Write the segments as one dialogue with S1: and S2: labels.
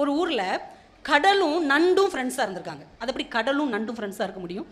S1: ஒரு ஊரில் கடலும் நண்டும் ஃப்ரெண்ட்ஸாக இருந்திருக்காங்க. அது எப்படி கடலும் நண்டும் ஃப்ரெண்ட்ஸாக இருக்க முடியும்?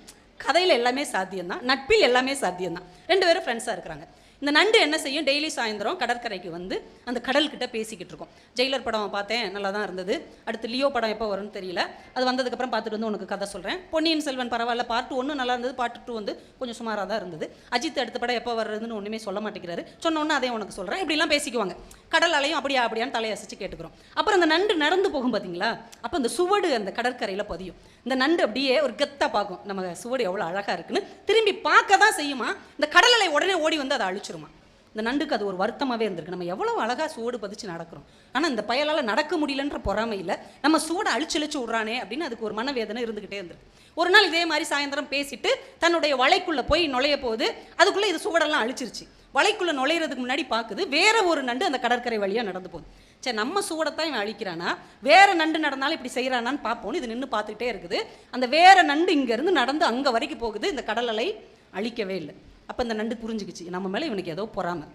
S1: கதையில் எல்லாமே சாத்தியம்தான், நட்பில் எல்லாமே சாத்தியம்தான். 2 பேரும் ஃப்ரெண்ட்ஸாக இருக்கிறாங்க. இந்த நண்டு என்ன செய்யும், டெய்லி சாயந்தரம் கடற்கரைக்கு வந்து அந்த கடல்கிட்ட பேசிக்கிட்டு இருக்கோம். ஜெயிலர் படம் பார்த்தேன், நல்லா தான் இருந்தது. அடுத்து லியோ படம் எப்போ வரும்னு தெரியல. அது வந்ததுக்கப்புறம் பார்த்துட்டு வந்து உனக்கு கதை சொல்கிறேன். பொன்னியின் செல்வன் பரவாயில்ல, பார்ட் 1 நல்லா இருந்தது, பார்ட் 2 வந்து கொஞ்சம் சுமாராக தான் இருந்தது. அஜித் அடுத்த படம் எப்போ வர்றதுன்னு ஒன்றுமே சொல்ல மாட்டேங்கிறாரு. சொன்னோன்னு அதே உனக்கு சொல்கிறேன். இப்படிலாம் பேசிக்குவாங்க. கடல் அலையும் அப்படியான்னு தலையசிச்சு கேட்டுக்கிறோம். அப்புறம் அந்த நண்டு நடந்து போகும் பார்த்தீங்களா, அப்போ அந்த சுவடு அந்த கடற்கரையில் பதியும். இந்த நண்டு அப்படியே ஒரு கெத்தாக பார்க்கும், நம்ம சுவடு எவ்வளோ அழகாக இருக்குன்னு. திரும்பி பார்க்க தான் செய்யுமா, இந்த கடல் அலை உடனே ஓடி வந்து அதை அழிச்சிருமா. இந்த நண்டுக்கு அது ஒரு வருத்தமாகவே இருந்திருக்கு. நம்ம எவ்வளோ அழகாக சுவடு பதிச்சு நடக்கிறோம், ஆனால் இந்த பயலால் நடக்க முடியலன்ற பொறாமையில் நம்ம சுவடை அழிச்சு விட்றானே அப்படின்னு அதுக்கு ஒரு மனவேதனை இருந்துக்கிட்டே இருந்திருக்கு. ஒரு நாள் இதே மாதிரி சாயந்தரம் பேசிட்டு தன்னுடைய வலைக்குள்ளே போய் நுழைய போகுது. அதுக்குள்ளே இது சுவடெல்லாம் அழிச்சிருச்சு. வலைக்குள்ளே நுழையிறதுக்கு முன்னாடி பார்க்குது, வேற ஒரு நண்டு அந்த கடற்கரை வழியாக நடந்து போகுது. சரி, நம்ம சுவடைத்தான் இவன் அழிக்கிறானா, வேற நண்டு நடந்தாலும் இப்படி செய்கிறானான்னு பார்ப்போன்னு இது நின்று பார்த்துக்கிட்டே இருக்குது. அந்த வேற நண்டு இங்கேருந்து நடந்து அங்கே வரைக்கும் போகுது. இந்த கடல் அலை அழிக்கவே இல்லை. அப்போ இந்த நண்டு புரிஞ்சுக்கிச்சு, நம்ம மேலே இவனுக்கு ஏதோ பொறாமை,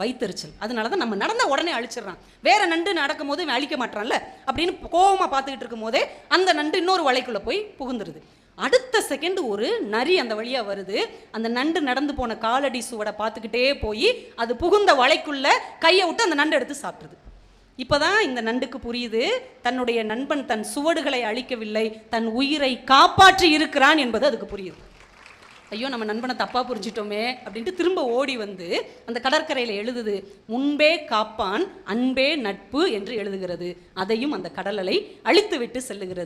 S1: வைத்தறிச்சல். அதனால தான் நம்ம நடந்த உடனே அழிச்சிடறான். வேற நண்டு நடக்கும் போது இவன் அழிக்க மாட்டான்ல அப்படின்னு கோவமாக பார்த்துக்கிட்டு இருக்கும் போதே அந்த நண்டு இன்னொரு வலைக்குள்ளே போய் புகுந்துருது. அடுத்த செகண்ட் ஒரு நரி அந்த வழியாக வருது. அந்த நண்டு நடந்து போன காலடி சுவடை பார்த்துக்கிட்டே போய் அது புகுந்த வலைக்குள்ள கையை விட்டு அந்த நண்டு எடுத்து சாப்பிட்ருது. இப்போதான் இந்த நண்டுக்கு புரியுது, தன்னுடைய நண்பன் தன் சுவடுகளை அழிக்கவில்லை, தன் உயிரை காப்பாற்றி இருக்கிறான் என்பது அதுக்கு புரியுது. ஐயோ, நம்ம நண்பனை தப்பாக புரிஞ்சிட்டோமே அப்படின்ட்டு திரும்ப ஓடி வந்து அந்த கடற்கரையில் எழுதுது, முன்பே காப்பான் அன்பே நட்பு என்று எழுதுகிறது. அதையும் அந்த கடல் அலை அழித்து விட்டு செல்லுகிறது.